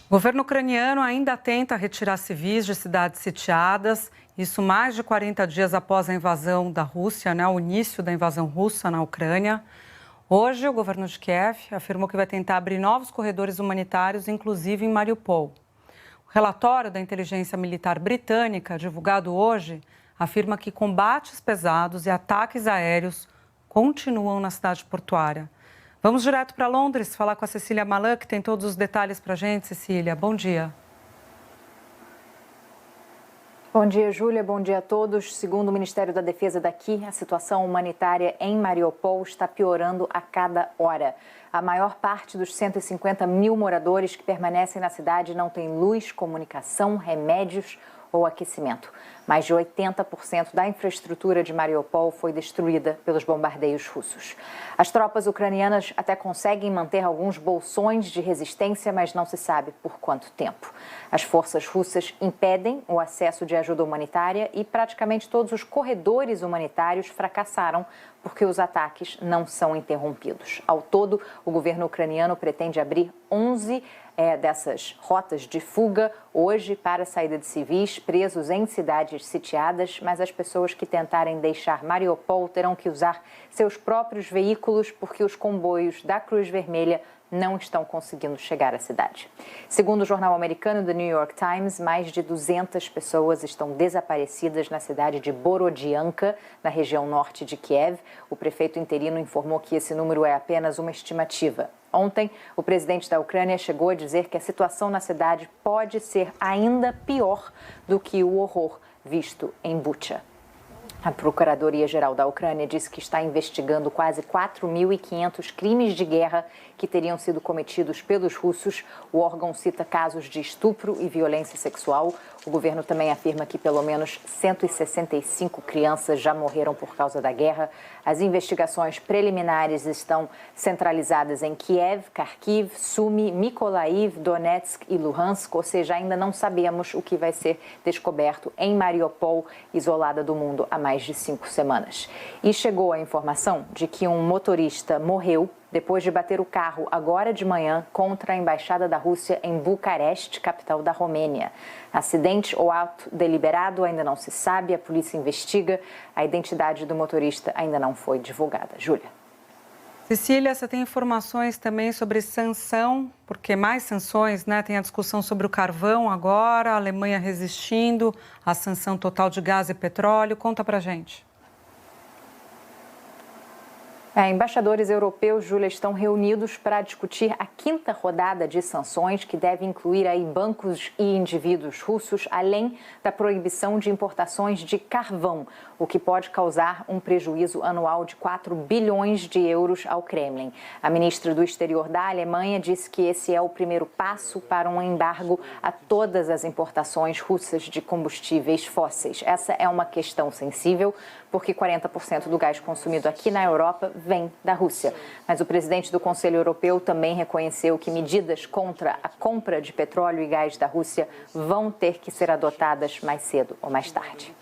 O governo ucraniano ainda tenta retirar civis de cidades sitiadas, isso mais de 40 dias após a invasão da Rússia, o início da invasão russa na Ucrânia. Hoje, o governo de Kiev afirmou que vai tentar abrir novos corredores humanitários, inclusive em Mariupol. O relatório da inteligência militar britânica, divulgado hoje, afirma que combates pesados e ataques aéreos continuam na cidade portuária. Vamos direto para Londres falar com a Cecília Malan, que tem todos os detalhes para a gente. Cecília, bom dia. Bom dia, Júlia. Bom dia a todos. Segundo o Ministério da Defesa daqui, a situação humanitária em Mariupol está piorando a cada hora. A maior parte dos 150 mil moradores que permanecem na cidade não tem luz, comunicação, remédios ou aquecimento. Mais de 80% da infraestrutura de Mariupol foi destruída pelos bombardeios russos. As tropas ucranianas até conseguem manter alguns bolsões de resistência, mas não se sabe por quanto tempo. As forças russas impedem o acesso de ajuda humanitária e praticamente todos os corredores humanitários fracassaram porque os ataques não são interrompidos. Ao todo, o governo ucraniano pretende abrir 11 dessas rotas de fuga hoje para a saída de civis presos em cidades sitiadas, mas as pessoas que tentarem deixar Mariupol terão que usar seus próprios veículos porque os comboios da Cruz Vermelha não estão conseguindo chegar à cidade. Segundo o jornal americano The New York Times, mais de 200 pessoas estão desaparecidas na cidade de Borodianka, na região norte de Kiev. O prefeito interino informou que esse número é apenas uma estimativa. Ontem, o presidente da Ucrânia chegou a dizer que a situação na cidade pode ser ainda pior do que o horror visto em Bucha. A Procuradoria-Geral da Ucrânia disse que está investigando quase 4.500 crimes de guerra que teriam sido cometidos pelos russos. O órgão cita casos de estupro e violência sexual. O governo também afirma que pelo menos 165 crianças já morreram por causa da guerra. As investigações preliminares estão centralizadas em Kiev, Kharkiv, Sumy, Mykolaiv, Donetsk e Luhansk, ou seja, ainda não sabemos o que vai ser descoberto em Mariupol, isolada do mundo há mais de 5 semanas. E chegou a informação de que um motorista morreu depois de bater o carro agora de manhã contra a embaixada da Rússia em Bucareste, capital da Romênia. Acidente ou ato deliberado ainda não se sabe, a polícia investiga. A identidade do motorista ainda não foi divulgada. Júlia. Cecília, você tem informações também sobre sanção, porque mais sanções, Tem a discussão sobre o carvão agora, a Alemanha resistindo à sanção total de gás e petróleo. Conta pra gente. Embaixadores europeus, Júlia, estão reunidos para discutir a 5ª rodada de sanções que deve incluir bancos e indivíduos russos, além da proibição de importações de carvão, o que pode causar um prejuízo anual de 4 bilhões de euros ao Kremlin. A ministra do Exterior da Alemanha disse que esse é o primeiro passo para um embargo a todas as importações russas de combustíveis fósseis. Essa é uma questão sensível, porque 40% do gás consumido aqui na Europa vem da Rússia. Mas o presidente do Conselho Europeu também reconheceu que medidas contra a compra de petróleo e gás da Rússia vão ter que ser adotadas mais cedo ou mais tarde.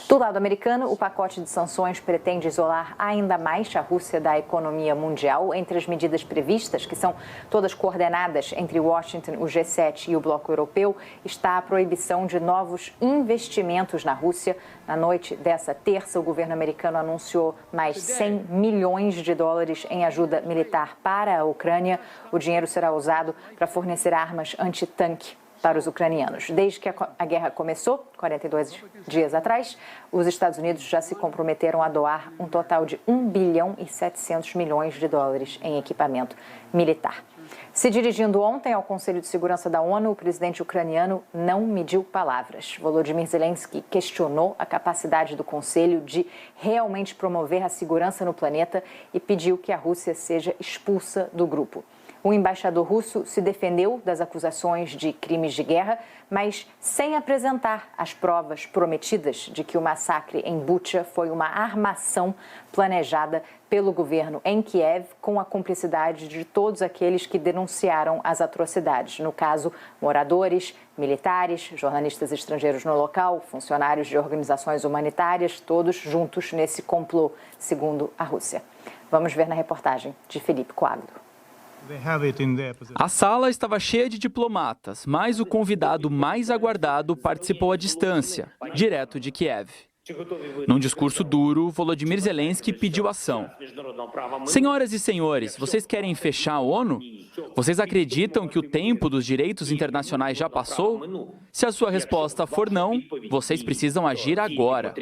Do lado americano, o pacote de sanções pretende isolar ainda mais a Rússia da economia mundial. Entre as medidas previstas, que são todas coordenadas entre Washington, o G7 e o Bloco Europeu, está a proibição de novos investimentos na Rússia. Na noite dessa terça, o governo americano anunciou mais 100 milhões de dólares em ajuda militar para a Ucrânia. O dinheiro será usado para fornecer armas antitanque para os ucranianos. Desde que a guerra começou, 42 dias atrás, os Estados Unidos já se comprometeram a doar um total de 1 bilhão e 700 milhões de dólares em equipamento militar. Se dirigindo ontem ao Conselho de Segurança da ONU, o presidente ucraniano não mediu palavras. Volodymyr Zelensky questionou a capacidade do Conselho de realmente promover a segurança no planeta e pediu que a Rússia seja expulsa do grupo. O embaixador russo se defendeu das acusações de crimes de guerra, mas sem apresentar as provas prometidas de que o massacre em Bucha foi uma armação planejada pelo governo em Kiev, com a cumplicidade de todos aqueles que denunciaram as atrocidades. No caso, moradores, militares, jornalistas estrangeiros no local, funcionários de organizações humanitárias, todos juntos nesse complô, segundo a Rússia. Vamos ver na reportagem de Felipe Coagdo. A sala estava cheia de diplomatas, mas o convidado mais aguardado participou à distância, direto de Kiev. Num discurso duro, Volodymyr Zelensky pediu ação. Senhoras e senhores, vocês querem fechar a ONU? Vocês acreditam que o tempo dos direitos internacionais já passou? Se a sua resposta for não, vocês precisam agir agora.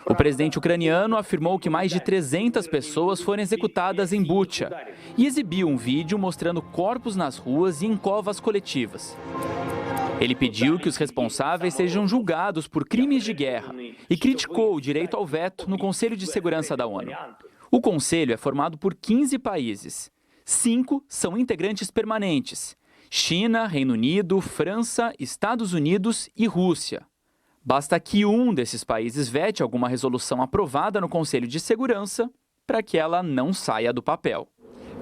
O presidente ucraniano afirmou que mais de 300 pessoas foram executadas em Bucha e exibiu um vídeo mostrando corpos nas ruas e em covas coletivas. Ele pediu que os responsáveis sejam julgados por crimes de guerra e criticou o direito ao veto no Conselho de Segurança da ONU. O Conselho é formado por 15 países. 5 são integrantes permanentes: China, Reino Unido, França, Estados Unidos e Rússia. Basta que um desses países vete alguma resolução aprovada no Conselho de Segurança para que ela não saia do papel.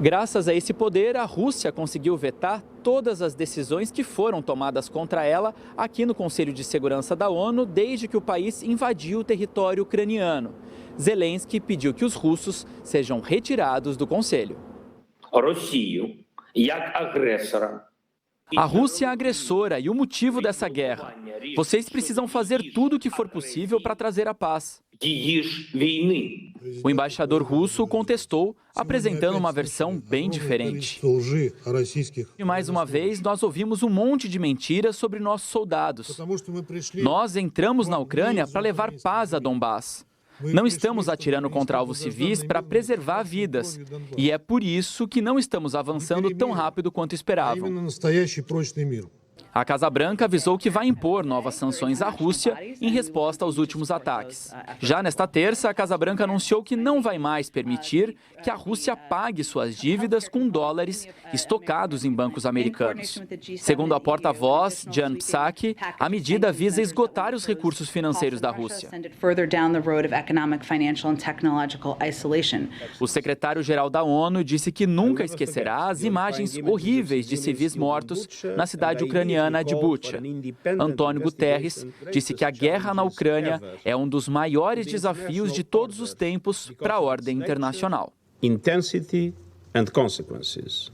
Graças a esse poder, a Rússia conseguiu vetar todas as decisões que foram tomadas contra ela aqui no Conselho de Segurança da ONU desde que o país invadiu o território ucraniano. Zelensky pediu que os russos sejam retirados do Conselho. A Rússia é agressora e o motivo dessa guerra. Vocês precisam fazer tudo o que for possível para trazer a paz. O embaixador russo contestou, apresentando uma versão bem diferente. E mais uma vez, nós ouvimos um monte de mentiras sobre nossos soldados. Nós entramos na Ucrânia para levar paz a Donbás. Não estamos atirando contra alvos civis para preservar vidas. E é por isso que não estamos avançando tão rápido quanto esperavam. A Casa Branca avisou que vai impor novas sanções à Rússia em resposta aos últimos ataques. Já nesta terça, a Casa Branca anunciou que não vai mais permitir que a Rússia pague suas dívidas com dólares estocados em bancos americanos. Segundo a porta-voz, Jan Psaki, a medida visa esgotar os recursos financeiros da Rússia. O secretário-geral da ONU disse que nunca esquecerá as imagens horríveis de civis mortos na cidade ucraniana de Bucha. Antônio Guterres disse que a guerra na Ucrânia é um dos maiores desafios de todos os tempos para a ordem internacional. Intensity and consequences.